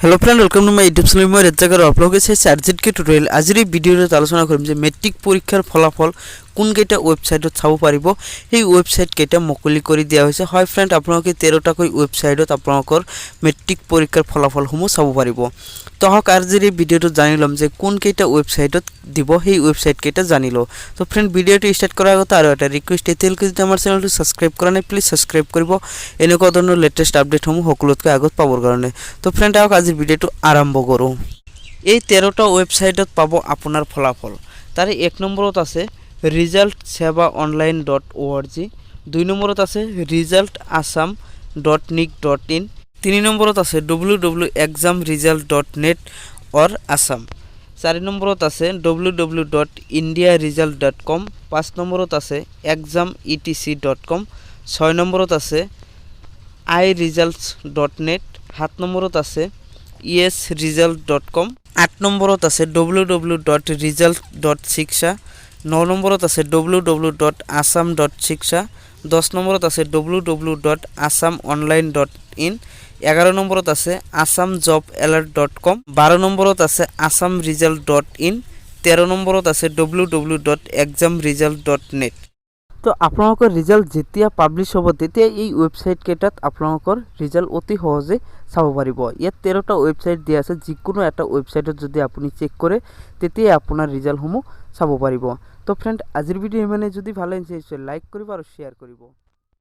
Hello friend, welcome to my YouTube channel. मैं rzktutorial आपलोगे से rzktutorial आजिर भिडिओत आलोचना करिम जे मेट्रिक परीक्षार फलाफल কোন কেইটা ওয়েবসাইটত চাব পাৰিব। এই ওয়েবসাইট কেইটা মুকলি কৰি দিয়া হৈছে। হয় ফ্ৰেন্ড, আপোনালোকে 13টা কৈ ওয়েবসাইটত আপোনালোকৰ মেট্ৰিক পৰীক্ষাৰ ফলাফলসমূহ চাব পাৰিব। তো হক আজিৰ এই ভিডিওটো জানি লম যে কোন কেইটা ওয়েবসাইটত দিব, সেই ওয়েবসাইট কেইটা জানি লো। তো ফ্ৰেন্ড, ভিডিওটো স্টাৰ্ট কৰাৰ আগতে আৰু এটা ৰিকুৱেষ্ট, এতিয়ালৈকে যদি আমাৰ চেনেলটো সাবস্ক্ৰাইব কৰা নাই প্লিজ সাবস্ক্ৰাইব কৰিব এনেকুৱা ধৰণৰ লেটেষ্ট আপডেটসমূহ সকলোতকৈ আগত পাবৰ কাৰণে। তো ফ্ৰেন্ড, আহক আজিৰ ভিডিওটো আৰম্ভ কৰোঁ। এই 13টা ওয়েবসাইটত পাব আপোনাৰ ফলাফল। তাৰে 1 নম্বৰত আছে results.sebaonline.org, 2 নম্বৰত আছে results.assam.nic.in, 3 নম্বৰত আছে www.examresult.net or assam, 4 নম্বৰত আছে www.indiaresult.com, 5 নম্বৰত আছে exametc.com, 6 নম্বৰত আছে iresults.net, 7 নম্বৰত আছে esresult.com, 8 নম্বৰত আছে www.result.shiksha, 9 নম্বৰত আছে www.assam.shiksha, 10 নম্বৰত আছে www.assamonline.in, 11 নম্বৰত আছে assamjobalert.com, 12 নম্বৰত আছে assamresult.in, 13 নম্বৰত আছে www.examresult.net। তো আপোনালোকৰ ৰিজাল্ট যেতিয়া পাব্লিছ হ'ব তেতিয়া এই ওয়েবসাইট কেইটাত আপোনালোকৰ ৰিজাল্ট অতি সহজে চাব পাৰিব। ইয়াত 13টা ওয়েবসাইট দিয়া আছে, যিকোনো এটা ওয়েবসাইটত যদি আপুনি চেক কৰে তেতিয়া আপোনাৰ ৰিজাল্টসমূহ চাব পাৰিব। তো ফ্ৰেন্ড, আজিৰ ভিডিও ইমানে। যদি ভাল লাগিছে লাইক কৰিব আৰু শ্বেয়াৰ কৰিব।